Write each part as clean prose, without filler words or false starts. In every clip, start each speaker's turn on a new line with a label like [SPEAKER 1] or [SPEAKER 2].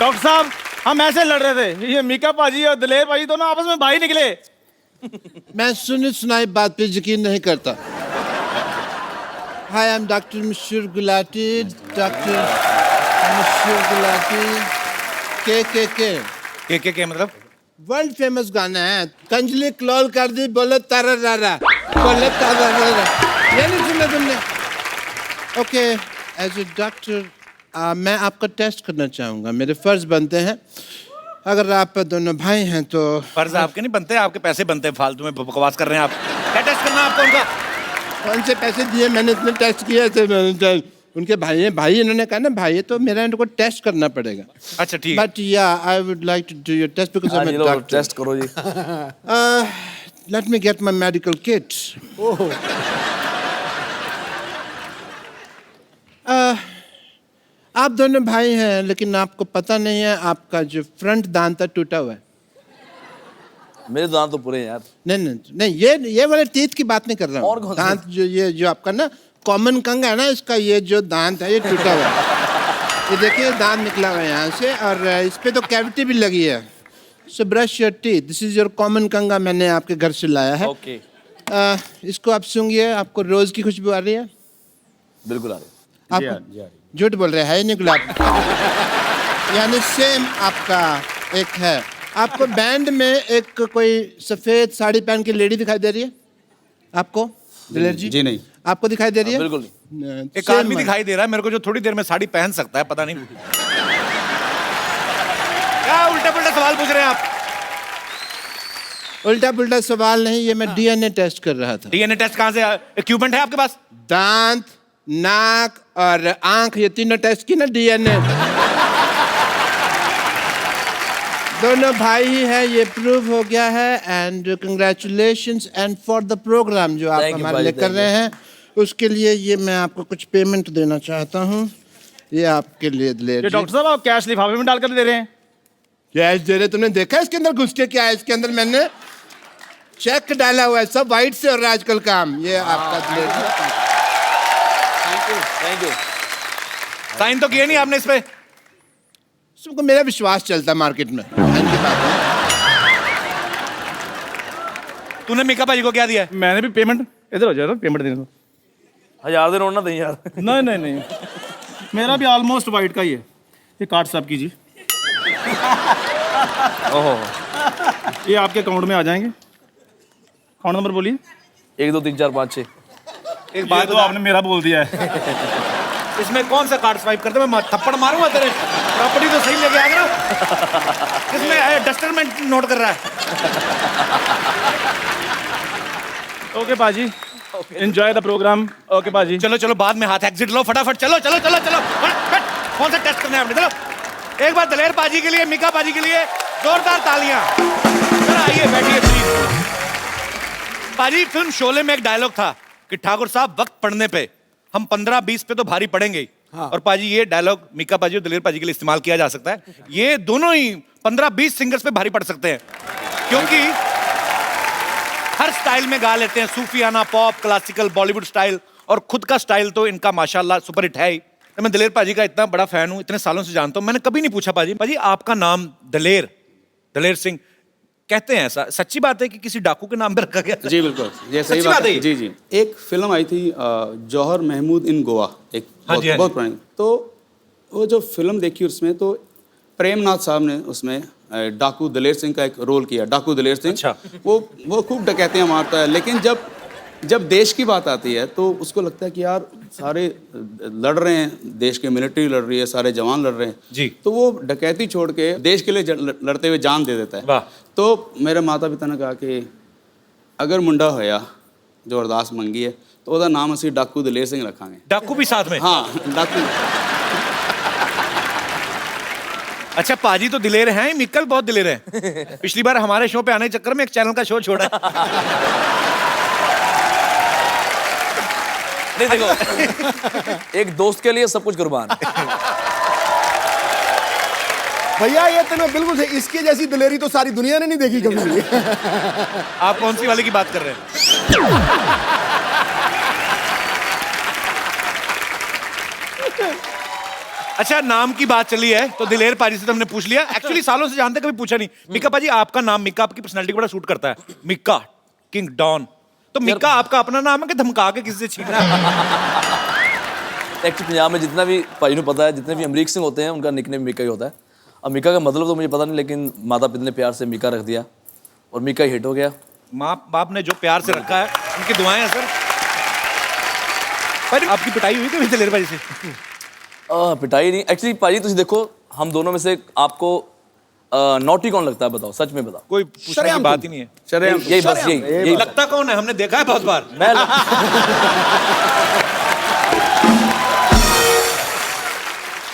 [SPEAKER 1] Doctor साहब हम ऐसे लड़ रहे थे, ये मीका पाजी और दलेर पाजी दोनों आपस में भाई निकले।
[SPEAKER 2] मैं सुनी सुनाई बात पे यकीन नहीं करता। हाय आई एम डॉक्टर मशहूर गुलाटी, डॉक्टर मशहूर गुलाटी।
[SPEAKER 1] के मतलब
[SPEAKER 2] वर्ल्ड फेमस गाना है। कंजली क्लॉल कर दी, बोलो तारा रारा, बोलो तारा रारा। ये नहीं सुना तुमने? ओके, एज ए डॉक्टर मैं आपका टेस्ट करना चाहूँगा। मेरे फर्ज बनते हैं। अगर आप दोनों भाई हैं तो
[SPEAKER 1] फर्ज आपके नहीं बनते, आपके पैसे बनते हैं। फालतू में बकवास कर रहे हैं आप। क्या टेस्ट करना है आपको उनका?
[SPEAKER 2] कौन से पैसे दिए? मैंने इतने टेस्ट किए थे। उनके भाई हैं, भाई इन्होंने कहा ना भाई है तो मेरा इनको टेस्ट करना पड़ेगा।
[SPEAKER 1] अच्छा ठीक है।
[SPEAKER 2] बट या I would like to do your test because I am a doctor.
[SPEAKER 3] Test करो जी।
[SPEAKER 2] Let me get my medical kit. आप दोनों भाई हैं लेकिन आपको पता नहीं है आपका जो फ्रंट दांत टूटा हुआ है।
[SPEAKER 3] मेरे दांत तो पूरे हैं यार।
[SPEAKER 2] नहीं ये वाले टीथ की बात नहीं कर रहा
[SPEAKER 3] और
[SPEAKER 2] हूँ।
[SPEAKER 3] कौन से?
[SPEAKER 2] दांत जो आपका ना कॉमन कंग है ना, इसका ये जो दांत है ये टूटा हुआ है। ये देखिए दांत निकला हुआ है यहाँ से और इस पे तो कैविटी भी लगी है। So brush your teeth, this is your common कंगा, मैंने आपके घर से लाया है।
[SPEAKER 3] ओके।
[SPEAKER 2] इसको आप सूंघिए, आपको रोज की खुशबू आ रही है?
[SPEAKER 3] बिल्कुल आ रही।
[SPEAKER 2] आप झूठ बोल रहे हैं, नहीं गुलाब। यानी सेम आपका एक है। आपको बैंड में एक कोई सफेद साड़ी पहन के लेडी दिखाई दे रही है आपको? दिलेर जी?
[SPEAKER 1] जी नहीं।
[SPEAKER 2] आपको दिखाई दे रही है?
[SPEAKER 3] बिल्कुल नहीं।
[SPEAKER 1] एक आदमी दिखाई दे रहा है मेरे को जो थोड़ी देर में साड़ी पहन सकता है, पता नहीं क्या उल्टा पुल्टा सवाल पूछ रहे हैं आप।
[SPEAKER 2] उल्टा पुल्टा सवाल नहीं, ये मैं डीएनए टेस्ट कर रहा था।
[SPEAKER 1] डीएनए टेस्ट कहाँ से? इक्विपमेंट है आपके पास?
[SPEAKER 2] दांत, नाक और आंख, ये तीनों टेस्ट की ना डीएनए। दोनों भाई ही है, ये प्रूव हो गया है। And congratulations and for the program जो आप
[SPEAKER 3] Thank you,
[SPEAKER 2] हमारे लिए
[SPEAKER 3] भाई,
[SPEAKER 2] कर रहे हैं उसके लिए ये मैं आपको कुछ पेमेंट देना चाहता हूँ। ये आपके लिए ले।
[SPEAKER 1] डॉक्टर साहब आप कैश लिफाफे में डालकर दे रहे हैं?
[SPEAKER 2] कैश दे रहे? तुमने देखा इसके अंदर घुस के क्या है? इसके अंदर मैंने चेक डाला हुआ है, सब वाइट से और आजकल काम। ये आपका
[SPEAKER 3] थैंक यू।
[SPEAKER 1] साइन तो किए नहीं आपने इस पे?
[SPEAKER 2] सबको मेरा विश्वास चलता है मार्केट में।
[SPEAKER 1] तूने मीका भाई को क्या दिया? मैंने भी पेमेंट, इधर हो जाए पेमेंट देने को।
[SPEAKER 3] 1000 दे रोना नहीं यार।
[SPEAKER 1] नहीं मेरा भी ऑलमोस्ट वाइट का ही है। ये कार्ड साहब कीजिए।
[SPEAKER 3] ओहो।
[SPEAKER 1] ये आपके अकाउंट में आ जाएंगे। अकाउंट नंबर बोलिए।
[SPEAKER 3] 1 2 3 4 5 6।
[SPEAKER 1] एक बात तो आपने मेरा बोल दिया है। इसमें कौन सा कार्ड स्वाइप करते? मैं थप्पड़ मारूंगा तेरे। प्रॉपर्टी तो सही लेके आ गया। इसमें डस्टर में नोट कर रहा है। ओके बाजी, एंजॉय द प्रोग्राम। ओके बाजी। चलो बाद में हाथ एग्जिट लो फटाफट। चलो। कौन सा टेस्ट करना है आपने? चलो एक बार दलेर बाजी के लिए, मीका बाजी के लिए जोरदार तालियां। चलो आइए बैठिए प्लीज। बाजी फिल्म शोले में एक डायलॉग था कि ठाकुर साहब वक्त पड़ने पे हम 15-20 पे तो भारी पड़ेंगे ही। हाँ। और पाजी ये डायलॉग मीका पाजी और दलेर पाजी के लिए इस्तेमाल किया जा सकता है। ये दोनों ही 15-20 सिंगर्स पे भारी पड़ सकते हैं क्योंकि हर स्टाइल में गा लेते हैं। सूफियाना, पॉप, क्लासिकल, बॉलीवुड स्टाइल और खुद का स्टाइल तो इनका माशाल्लाह सुपर हिट है ही। मैं दलेर पाजी का इतना बड़ा फैन हूँ, इतने सालों से जानता हूँ। मैंने कभी नहीं पूछा पाजी आपका नाम दलेर सिंह कहते हैं, ऐसा सच्ची बात है कि किसी डाकू के नाम पे रखा गया?
[SPEAKER 4] जी बिल्कुल, ये सही बात है। जी एक फिल्म आई थी जौहर महमूद इन गोवा, एक बहुत पुरानी। तो वो जो फिल्म देखी उसमें तो प्रेमनाथ साहब ने उसमें डाकू दलेर सिंह का एक रोल किया। डाकू दलेर सिंह।
[SPEAKER 1] अच्छा।
[SPEAKER 4] वो खूब डकैतियाँ मारता है, लेकिन जब देश की बात आती है तो उसको लगता है कि यार सारे लड़ रहे हैं, देश के मिलिट्री लड़ रही है, सारे जवान लड़ रहे हैं
[SPEAKER 1] जी।
[SPEAKER 4] तो वो डकैती छोड़ के देश के लिए लड़ते हुए जान दे देता है।
[SPEAKER 1] वाह।
[SPEAKER 4] तो मेरे माता पिता ने कहा कि अगर मुंडा होया जो अरदास मंगी है तो ਉਹਦਾ नाम ਅਸੀਂ डाकू दलेर सिंह रखांगे।
[SPEAKER 1] डाकू भी साथ में?
[SPEAKER 4] हाँ, डाकू।
[SPEAKER 1] अच्छा पाजी तो दिलेर हैं, मिक्कल बहुत दिलेर हैं। पिछली बार हमारे शो पे आने के चक्कर में एक चैनल का शो छोड़ा।
[SPEAKER 3] नहीं देखो, एक दोस्त के लिए सब कुछ कुर्बान।
[SPEAKER 5] भैया ये तो मैं बिल्कुल सही, इसकी जैसी दिलेरी तो सारी दुनिया ने नहीं देखी कभी।
[SPEAKER 1] आप कौन सी वाले की बात कर रहे हैं? अच्छा, नाम की बात चली है तो दिलेर पाजी से तो हमने पूछ लिया। एक्चुअली सालों से जानते, कभी पूछा नहीं। मिक्का पाजी, आपका नाम मिक्का आपकी पर्सनालिटी को बड़ा सूट करता है। Mika, king don. तो मिक्का आपका अपना नाम है कि धमका के किसी से छीना है?
[SPEAKER 3] एक्चुअली पंजाब में जितना भी भाई ने पता है, जितने भी अमरीक सिंह होते हैं उनका निकनेम मिक्का ही होता है। अब मिक्का का मतलब तो मुझे पता नहीं, लेकिन माता पिता ने प्यार से मिक्का रख दिया और मिक्का हिट हो गया।
[SPEAKER 1] माँ बाप ने जो प्यार से रखा है, उनकी दुआएं हैं सर। पर आपकी पिटाई हुई कभी दिलेर पाजी से?
[SPEAKER 3] पिटाई नहीं, एक्चुअली पाजी तुम देखो, हम दोनों में से आपको नॉटी कौन लगता है, बताओ, सच में बताओ।
[SPEAKER 1] कोई पूछने की बात ही नहीं है।
[SPEAKER 3] यही बस यही
[SPEAKER 1] लगता कौन है? हमने देखा है बहुत बार।
[SPEAKER 3] मैं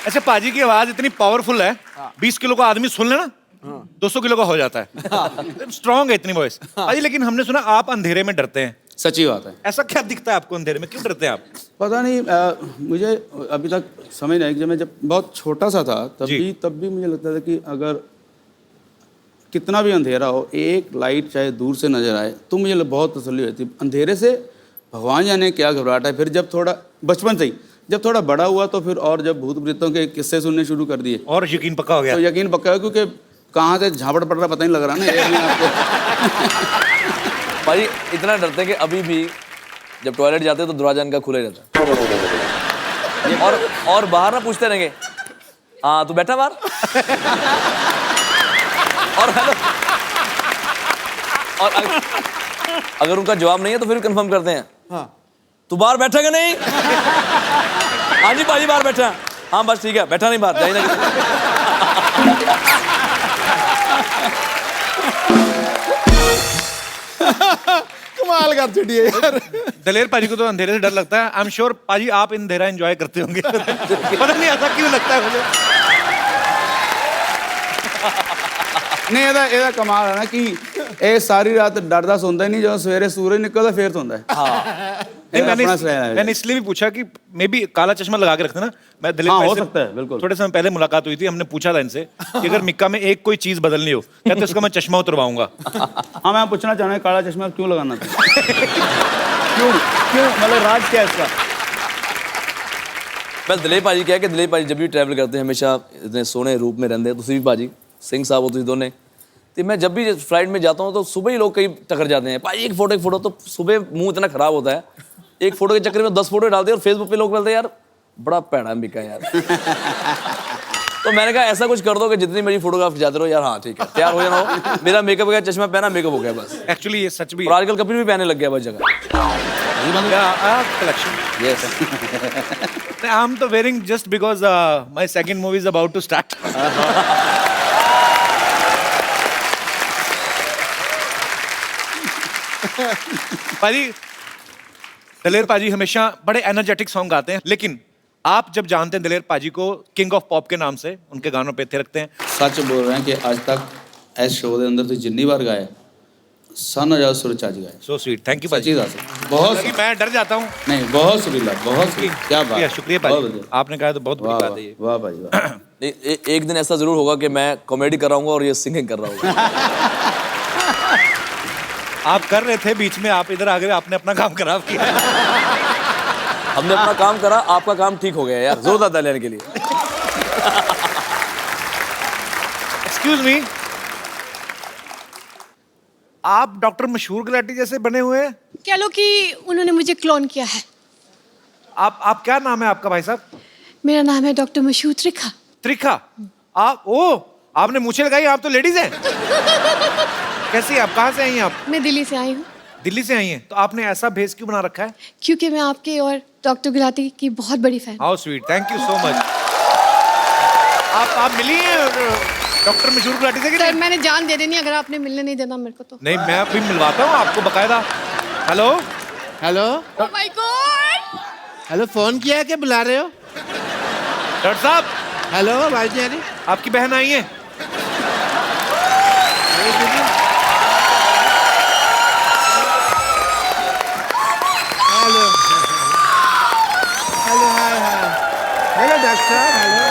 [SPEAKER 1] अच्छा, पाजी की आवाज इतनी पावरफुल है, 20 किलो का आदमी सुन लेना 200 किलो का हो जाता है। स्ट्रांग है इतनी वॉइस पाजी। लेकिन हमने सुना आप अंधेरे में डरते हैं।
[SPEAKER 4] सच्ची बात है।
[SPEAKER 1] ऐसा क्या दिखता है आपको अंधेरे में, क्यों डरते हैं आप?
[SPEAKER 4] पता नहीं, मुझे अभी तक समझ नहीं, जब मैं बहुत छोटा सा था तब भी मुझे लगता था कि अगर कितना भी अंधेरा हो, एक लाइट चाहे दूर से नजर आए तो मुझे बहुत तसल्ली होती। अंधेरे से भगवान जाने क्या घबराहट है। फिर जब थोड़ा बचपन से ही, जब थोड़ा बड़ा हुआ तो फिर और जब भूत प्रेतों के किस्से सुनने शुरू कर दिए
[SPEAKER 1] और यकीन पक्का हो गया।
[SPEAKER 4] तो यकीन पक्का है, क्योंकि कहाँ से झापड़ पड़ रहा पता नहीं लग रहा ना एक में आपको।
[SPEAKER 3] भाई इतना डरते हैं कि अभी भी जब टॉयलेट जाते हैं तो दरवाजा इनका खुला ही रहता है। और बाहर ना पूछते रहेंगे, हाँ तू बैठा बाहर। और हेलो, और अगर उनका जवाब नहीं है तो फिर कंफर्म करते हैं, हाँ तू बाहर बैठा कि नहीं? हाँ जी भाई बाहर बैठा। हाँ बस ठीक है, बैठा नहीं बाहर, जाइए ना।
[SPEAKER 5] कमाल कर छुट्टी है यार।
[SPEAKER 1] दलेर पाजी को तो अंधेरे से डर लगता है। आई एम श्योर पाजी आप अंधेरा एंजॉय करते होंगे। पता नहीं ऐसा क्यों लगता है मुझे।
[SPEAKER 4] नहीं, ਇਹਦਾ कमाल है ना कि ਇਹ सारी रात डरदा सोंदा ही नहीं, ਜਦੋਂ सवेरे सूरज निकलता फिर सोंदा है।
[SPEAKER 1] मैंने इसलिए भी पूछा कि मे बी काला चश्मा लगा के रखते ना। मैं दलेर
[SPEAKER 4] हाँ,
[SPEAKER 1] भाई
[SPEAKER 4] हो
[SPEAKER 1] से
[SPEAKER 4] सकता है, बिल्कुल।
[SPEAKER 1] थोड़े समय पहले मुलाकात हुई थी, हमने पूछा था इनसे कि अगर मिक्का में एक कोई चीज बदलनी हो, कहते उसका मैं चश्मा उतरवाऊंगा।
[SPEAKER 4] हाँ, मैं पूछना चाह रहा हूँ काला चश्मा क्यों लगाना था? क्यों मतलब राज क्या है इसका?
[SPEAKER 3] मैं दिलीप पाजी क्या है कि दिलीप पाजी जब भी ट्रैवल करते हैं हमेशा इतने सोने रूप में रहते हैं। तुम भी पाजी सिंह साहब हो, तुम दोनों। तो मैं जब भी फ्लाइट में जाता हूँ तो सुबह ही लोग कई टकर जाते हैं, भाई एक फोटो। तो सुबह मुंह इतना खराब होता है, एक फोटो के चक्कर में 10 फोटो डालते हैं और फेसबुक पे लोग बोलते हैं यार बड़ा पैड़ा मिका यार। तो मैंने कहा ऐसा कुछ कर दो कि जितनी मेरी फोटोग्राफ जाते रहो यार। हाँ ठीक है, तैयार हो जाना हो, मेरा मेकअप गया, चश्मा पहना, मेकअप हो गया बस।
[SPEAKER 1] एक्चुअली ये सच भी
[SPEAKER 3] और आजकल कपिल भी पहनने लग गया बस जगह।
[SPEAKER 1] कलेक्शन।
[SPEAKER 3] यस,
[SPEAKER 1] आई एम तो wearing just because my second movie is about to start. पाजी, दलेर पाजी हमेशा बड़े एनर्जेटिक सॉन्ग गाते हैं, लेकिन आप जब जानते हैं दलेर पाजी को किंग ऑफ पॉप के नाम से, उनके गानों पे थे रखते हैं।
[SPEAKER 4] सच बोल रहे हैं कि आज तक इस शो के अंदर तो जितनी बार गाए साना ज्यादा सुर चाज गाए।
[SPEAKER 1] सो स्वीट, थैंक यू पाजी।
[SPEAKER 4] सच्ची बात है, बहुत
[SPEAKER 1] मैं डर जाता हूँ।
[SPEAKER 4] नहीं, बहुत सुरीला, बहुत क्या बात।
[SPEAKER 1] शुक्रिया पाजी, आपने कहा तो बहुत बड़ी बात है ये।
[SPEAKER 4] वाह भाई वाह।
[SPEAKER 3] एक दिन ऐसा जरूर होगा कि मैं कॉमेडी कर रहा हूँ और ये सिंगिंग कर रहा हूँ।
[SPEAKER 1] आप कर रहे थे, बीच में आप इधर आ गए, आपने अपना काम खराब किया।
[SPEAKER 3] हमने अपना काम करा, आपका काम ठीक हो गया यार, जोरदार ताली लेने के लिए।
[SPEAKER 1] एक्सक्यूज मी, आप डॉक्टर मशहूर गुलाटी जैसे बने हुए हैं।
[SPEAKER 6] कह लो कि उन्होंने मुझे क्लोन किया है।
[SPEAKER 1] आप क्या नाम है आपका भाई साहब?
[SPEAKER 6] मेरा नाम है डॉक्टर मशहूर त्रिखा।
[SPEAKER 1] त्रिखा? आपने मूछें लगाई, आप तो लेडीज हैं। कैसी आप, कहाँ से आई हैं आप?
[SPEAKER 6] मैं दिल्ली से आई हूँ।
[SPEAKER 1] दिल्ली से आई हैं, तो आपने ऐसा भेस क्यों बना रखा है?
[SPEAKER 6] क्योंकि मैं आपके और डॉक्टर गुलाटी की बहुत बड़ी fan.
[SPEAKER 1] How sweet, thank you so much. आप मिली हैं डॉक्टर मशहूर गुलाटी से कि
[SPEAKER 6] सर
[SPEAKER 1] नहीं?
[SPEAKER 6] मैंने जान दे देनी अगर आपने मिलने नहीं देना मेरे को तो।
[SPEAKER 1] नहीं, मैं अभी मिलवाता हूँ आपको बकायदा। Hello
[SPEAKER 2] hello
[SPEAKER 6] oh my God,
[SPEAKER 2] hello, phone किया है कि बुला रहे हो?
[SPEAKER 1] डॉक्टर साहब,
[SPEAKER 2] हेलो आवाज नहीं आ रही?
[SPEAKER 1] आपकी बहन आई है।
[SPEAKER 2] हेलो हेलो, हाय हाय, हेलो डॉक्टर साहब, hello.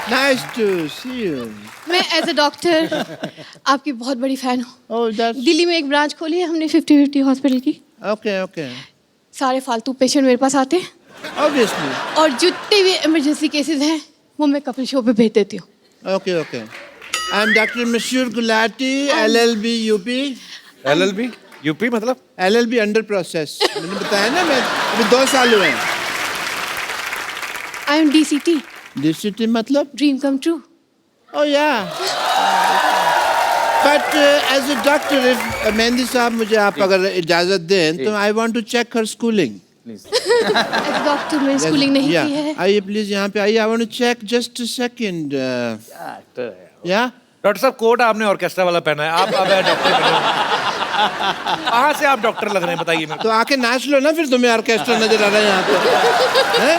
[SPEAKER 2] Nice to see you.
[SPEAKER 6] मैं एज अ डॉक्टर आपकी बहुत बड़ी फ़ैन हूँ।
[SPEAKER 2] Oh, that's
[SPEAKER 6] दिल्ली में एक ब्रांच खोली है हमने 50-50 हॉस्पिटल की।
[SPEAKER 2] okay. Okay.
[SPEAKER 6] सारे फालतू पेशेंट मेरे पास आते हैं
[SPEAKER 2] Obviously.
[SPEAKER 6] और जितने भी इमरजेंसी केसेस हैं वो मैं कपिल शो पे भेज देती हूँ।
[SPEAKER 2] Okay. Okay. I'm Dr. Mashur Gulati, LLB UP.
[SPEAKER 1] LLB UP मतलब
[SPEAKER 2] LLB under process. मैंने बताया ना मैं अभी 2 साल हुए हैं.
[SPEAKER 6] आई एम DCT,
[SPEAKER 2] DCT मतलब?
[SPEAKER 6] Dream come true.
[SPEAKER 2] Oh yeah. But as a doctor, if mehndi साहब मुझे आप अगर इजाजत दें तो I want to check her schooling.
[SPEAKER 6] As a doctor मैंने स्कूलिंग नहीं की है।
[SPEAKER 2] आइए प्लीज यहाँ पे आइए. I want to check just a second. Yeah.
[SPEAKER 1] Doctor साहब कोट आपने ऑर्केस्ट्रा वाला पहना है, आप अब डॉक्टर बने हो। कहाँ से आप डॉक्टर लग रहे हैं बताइए मेरे
[SPEAKER 2] तो आके नाच लो ना फिर. तुम्हें ऑर्केस्ट्रा नजर आ रहा है यहाँ पे. हैं?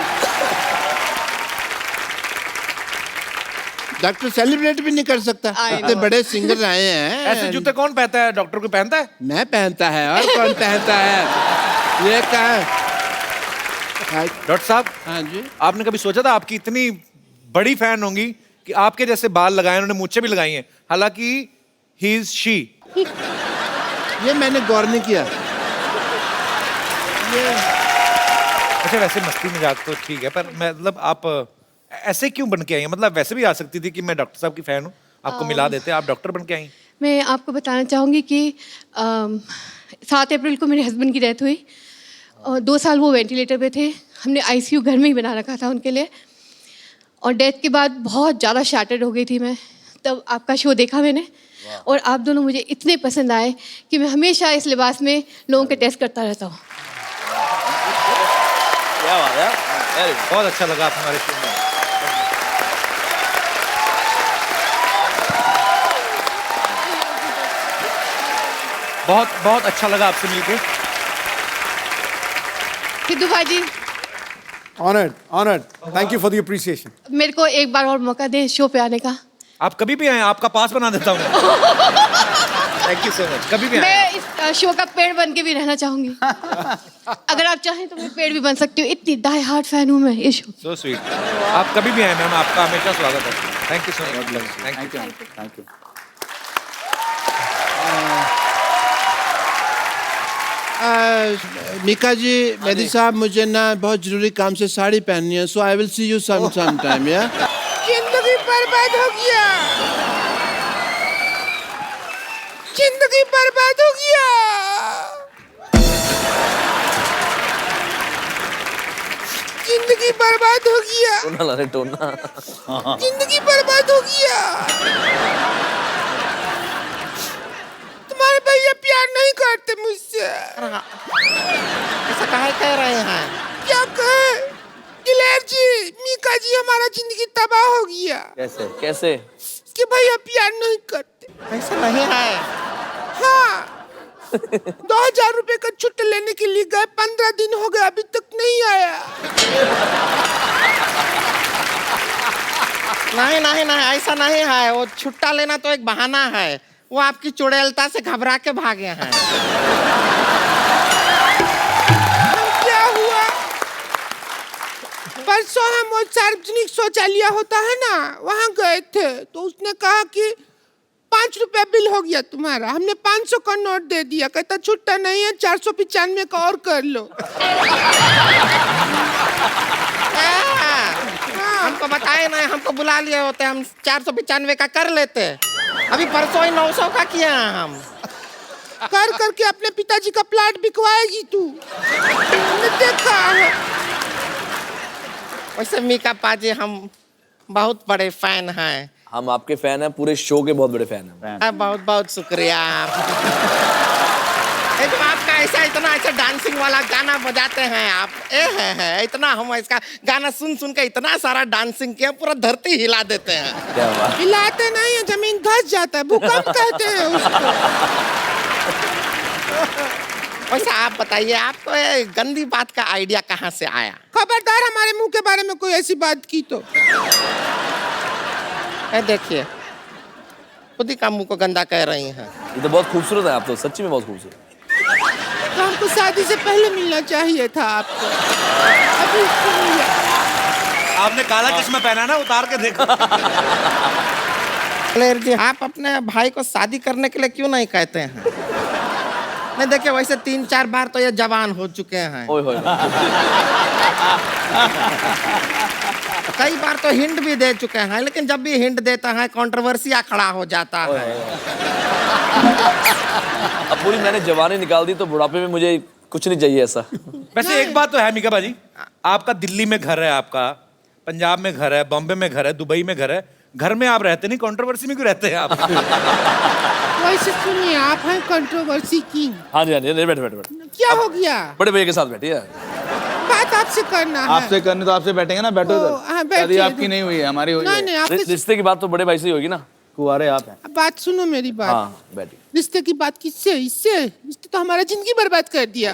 [SPEAKER 2] डॉक्टर सेलिब्रेट भी नहीं कर सकता. इतने बड़े सिंगर आए हैं.
[SPEAKER 1] ऐसे जूते कौन पहनता है? डॉक्टर को पहनता है?
[SPEAKER 2] मैं पहनता है और कौन पहनता है? ये क्या है?
[SPEAKER 1] डॉक्टर साहब
[SPEAKER 2] हाँ जी.
[SPEAKER 1] आपने कभी सोचा था आपकी इतनी बड़ी फैन होंगी कि आपके जैसे बाल लगाए, उन्होंने मूंछें भी लगाई हैं, हालांकि ही इज शी।
[SPEAKER 2] ये मैंने गौर नहीं किया.
[SPEAKER 1] अच्छा वैसे मस्ती मजाक तो ठीक है, पर मैं मतलब आप ऐसे क्यों बन के आई हैं? मतलब वैसे भी आ सकती थी कि मैं डॉक्टर साहब की फैन हूँ, आपको मिला देते, आप डॉक्टर बन के आई।
[SPEAKER 6] मैं आपको बताना चाहूँगी कि 7 अप्रैल को मेरे हस्बैंड की डेथ हुई और 2 साल वो वेंटिलेटर पे थे। हमने ICU घर में ही बना रखा था उनके लिए और डेथ के बाद बहुत ज़्यादा शैटर्ड हो गई थी मैं। तब आपका शो देखा मैंने और आप दोनों मुझे इतने पसंद आए कि मैं हमेशा इस लिबास में लोगों के टेस्ट करता रहता हूँ।
[SPEAKER 3] क्या बात है,
[SPEAKER 1] बहुत अच्छा लगा आप हमारे शो में। बहुत बहुत अच्छा लगा आपसे मिलके।
[SPEAKER 6] सिद्धू भाई,
[SPEAKER 5] Honored. Thank you for the appreciation.
[SPEAKER 6] मेरे को एक बार और मौका दे शो पे आने का।
[SPEAKER 1] आप कभी भी आए, आपका पास बना देता हूँ। Thank you so much. कभी भी आए।
[SPEAKER 6] मैं इस शो का पेड़ बन के भी रहना चाहूंगी। अगर आप चाहें तो मैं पेड़ भी बन सकती हूँ, इतनी डाई हार्ट फैन हूँ मैं इस शो।
[SPEAKER 1] So sweet. आप कभी भी आए मैम, आपका हमेशा स्वागत है। Thank you so much. Thank you.
[SPEAKER 2] Mika ji, Mehdi साहब, मुझे ना बहुत जरूरी काम से साड़ी पहननी है, so I will see you some time. या जिंदगी बर्बाद हो गया, जिंदगी बर्बाद हो गया, जिंदगी बर्बाद हो गया,
[SPEAKER 3] टोना ला रहे टोना।
[SPEAKER 2] जिंदगी बर्बाद हो गया. तुम्हारे भैया प्यार नहीं करते मुझसे.
[SPEAKER 7] ऐसा काहे कह रहे हैं?
[SPEAKER 2] क्या कहे? दिलेर जी, मीका जी, हमारा जिंदगी तबाह हो गया.
[SPEAKER 3] कैसे कैसे?
[SPEAKER 2] कि भैया प्यार नहीं करते.
[SPEAKER 7] ऐसा नहीं है।
[SPEAKER 2] हाँ. 2000 रुपए का छुट्टी लेने के लिए गए, 15 दिन हो गए अभी तक नहीं आया.
[SPEAKER 7] नहीं, ऐसा नहीं है। वो छुट्टा लेना तो एक बहाना है। वो आपकी चुड़ैलता से घबरा के भागे हैं।
[SPEAKER 2] क्या हुआ? परसों हम वो सार्वजनिक शौचालय होता है ना, वहाँ गए थे, तो उसने कहा कि 5 रुपया बिल हो गया तुम्हारा. हमने 500 का नोट दे दिया. कहता छुट्टा नहीं है, 495 का और कर लो.
[SPEAKER 7] हमको बताए नहीं, हमको बुला लिए होते, हम 495 का कर लेते। अभी परसों ही 900 का किया हम।
[SPEAKER 2] कर करके अपने पिताजी का प्लाट बिकवाएगी तू. हमने देखा है.
[SPEAKER 7] वैसे मीका पाजी, हम बहुत बड़े फैन हैं।
[SPEAKER 3] हम आपके फैन हैं, पूरे शो के बहुत बड़े फैन हैं।
[SPEAKER 7] बहुत बहुत शुक्रिया। जो आपका ऐसा इतना अच्छा डांसिंग वाला गाना बजाते हैं आप, है इतना, हम इसका गाना सुन सुन के इतना सारा डांसिंग किया, पूरा धरती हिला देते हैं।
[SPEAKER 3] क्या बात।
[SPEAKER 2] हिलाते नहीं है, जमीन धस जाता है, भूकंप कहते हैं उसको.
[SPEAKER 7] वैसे आप बताइए, आपको ये गंदी बात का आइडिया कहाँ से आया?
[SPEAKER 2] खबरदार हमारे मुंह के बारे में कोई ऐसी बात की तो.
[SPEAKER 7] देखिए, खुद ही का मुंह को गंदा कह रही हैं।
[SPEAKER 3] ये तो बहुत खूबसूरत है, आप तो सच्ची में बहुत खूबसूरत।
[SPEAKER 2] हमको शादी से पहले मिलना चाहिए था आपको. अभी क्यों मिला?
[SPEAKER 1] आपने काला चश्मा पहना ना, उतार के देखो।
[SPEAKER 7] दलेर जी, आप अपने भाई को शादी करने के लिए क्यों नहीं कहते हैं? नहीं देखिए, वैसे 3-4 बार तो ये जवान हो चुके हैं,
[SPEAKER 3] ओए होए।
[SPEAKER 7] कई बार तो हिंट भी दे चुके हैं, लेकिन जब भी हिंट देता है कंट्रोवर्सिया खड़ा हो जाता है।
[SPEAKER 3] अब पूरी मैंने जवानी निकाल दी तो बुढ़ापे में मुझे कुछ नहीं चाहिए ऐसा।
[SPEAKER 1] वैसे एक बात तो है मीका बाजी, आपका दिल्ली में घर है, आपका पंजाब में घर है, बॉम्बे में घर है, दुबई में घर है, घर में आप रहते नहीं, कंट्रोवर्सी में क्यों रहते हैं आप?
[SPEAKER 2] वैसे सुनिए, आप हैं कंट्रोवर्सी किंग।
[SPEAKER 3] हाँ जी, हाँ जी, बैठ बैठ बैठ।
[SPEAKER 2] क्या हो गया?
[SPEAKER 3] बड़े भैया के साथ बैठिए।
[SPEAKER 2] बात आपसे करना है।
[SPEAKER 4] आपसे करने तो आपसे बैठेंगे ना, बैठो
[SPEAKER 2] हाँ,
[SPEAKER 4] इधर।
[SPEAKER 2] बैठिए।
[SPEAKER 4] शादी आपकी नहीं हुई है, हमारी हुई
[SPEAKER 2] नहीं
[SPEAKER 4] है।
[SPEAKER 2] नहीं, आपके
[SPEAKER 3] रिश्ते की बात तो बड़े भाई से ही होगी ना।
[SPEAKER 4] कुंवारे आप हैं।
[SPEAKER 2] बात सुनो मेरी बात।
[SPEAKER 3] हाँ बैठिए।
[SPEAKER 2] रिश्ते की बात किससे? इससे? इसने तो हमारा जिंदगी बर्बाद कर दिया।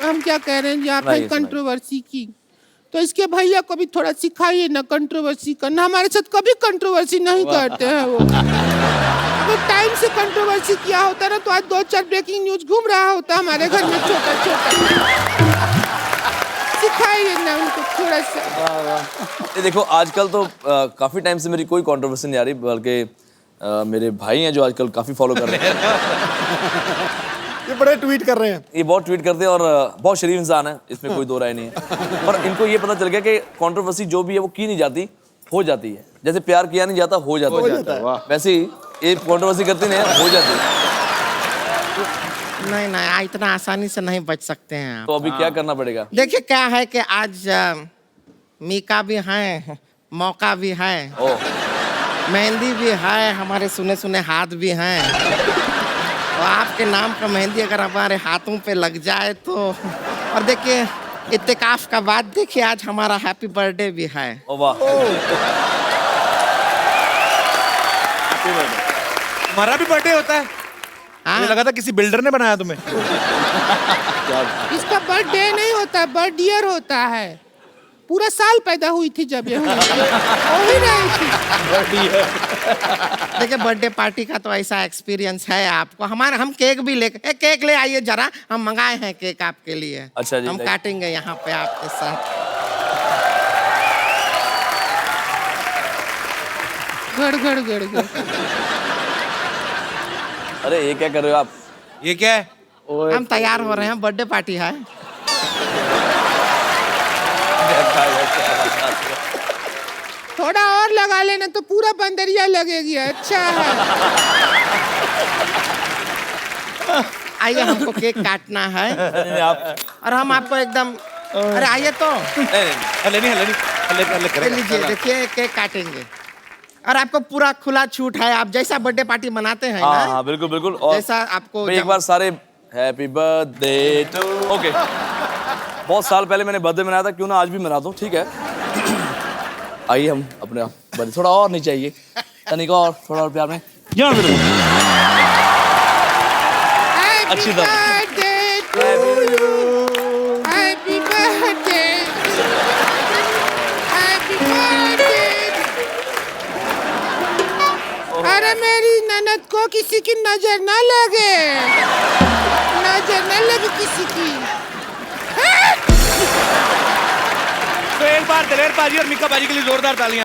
[SPEAKER 2] हम क्या कह रहे हैं, आप हैं कंट्रोवर्सी की, तो इसके भैया को भी थोड़ा सिखाइए ना कंट्रोवर्सी करना। हमारे साथ कभी कंट्रोवर्सी नहीं करते हैं वो। अगर टाइम से कंट्रोवर्सी किया होता ना तो आज 2-4 ब्रेकिंग न्यूज घूम रहा होता हमारे घर में, छोटा छोटा। सिखाइए ना उनको थोड़ा सा।
[SPEAKER 3] ये देखो, आजकल तो काफी टाइम से मेरी कोई कंट्रोवर्सी नहीं आ रही, बल्कि मेरे भाई हैं जो आजकल काफी फॉलो कर रहे हैं।
[SPEAKER 5] ये बड़े ट्वीट कर रहे हैं।
[SPEAKER 3] ये बहुत ट्वीट करते हैं और बहुत शरीफ इंसान है, इसमें कोई दो राय नहीं है। पर इनको ये पता चल गया कि कंट्रोवर्सी जो भी है वो की नहीं जाती, हो जाती है। जैसे प्यार किया नहीं जाता, हो जाता है। वैसे ही ये कंट्रोवर्सी करती नहीं है, हो जाती है।
[SPEAKER 7] नहीं नहीं, इतना आसानी से नहीं बच सकते हैं आप।
[SPEAKER 3] तो अभी क्या करना पड़ेगा?
[SPEAKER 7] देखिए क्या है कि आज मीका भी है, मौका भी है,
[SPEAKER 3] ओ
[SPEAKER 7] मेहंदी भी है, हमारे सुने सुने हाथ भी हैं। और आपके नाम का मेहंदी अगर हमारे हाथों पे लग जाए तो, और देखिए इत्तेकाफ का बाद देखिए आज हमारा हैप्पी बर्थडे भी है।
[SPEAKER 3] ओ वाह,
[SPEAKER 1] हमारा भी बर्थडे होता है।
[SPEAKER 7] हाँ?
[SPEAKER 1] मुझे लगा था किसी बिल्डर ने बनाया तुम्हें।
[SPEAKER 2] इसका बर्थडे नहीं होता, बर्थ ईयर होता है। पूरा साल पैदा हुई थी जब ये हुई। हो ही रही थी।
[SPEAKER 7] देखिए बर्थडे पार्टी का तो ऐसा एक्सपीरियंस है आपको। हम केक भी केक ले आइए जरा, हम मंगाए हैं केक आपके लिए।
[SPEAKER 3] अच्छा जी,
[SPEAKER 7] हम काटेंगे यहाँ पे आपके साथ।
[SPEAKER 2] गड़ गड़ गड़ गड़।
[SPEAKER 3] अरे ये क्या कर रहे हो आप?
[SPEAKER 1] ये क्या है?
[SPEAKER 7] हम तैयार हो रहे हैं, बर्थडे पार्टी है।
[SPEAKER 2] थोड़ा और लगा लेना तो पूरा बंदरिया लगेगी। अच्छा है।
[SPEAKER 7] आइए, हमको केक काटना है
[SPEAKER 3] आप
[SPEAKER 7] और हम आपको एकदम, अरे आइए तो ले लीजिए। देखिए केक काटेंगे और आपको पूरा खुला छूट है। आप जैसा बर्थडे पार्टी मनाते हैं
[SPEAKER 3] हाँ
[SPEAKER 7] ना,
[SPEAKER 3] हाँ बिल्कुल बिल्कुल। और
[SPEAKER 7] जैसा आपको
[SPEAKER 3] भाई एक बार सारे हैप्पी बर्थडे टू, ओके। बहुत साल पहले मैंने बर्थडे मनाया था, क्यों ना आज भी मना दूं, ठीक है? आइए हम अपने आप बर्थडे, थोड़ा और नहीं चाहिए, तनिक और, थोड़ा और प्यार में। यहाँ पे अच्छी तरह।
[SPEAKER 2] Happy birthday, happy birthday. अरे मेरी ननद को किसी की नजर ना लगे, नजर ना लगे किसी की।
[SPEAKER 1] तो एक बार दलेर पाजी और मीका पाजी के लिए जोरदार तालियां।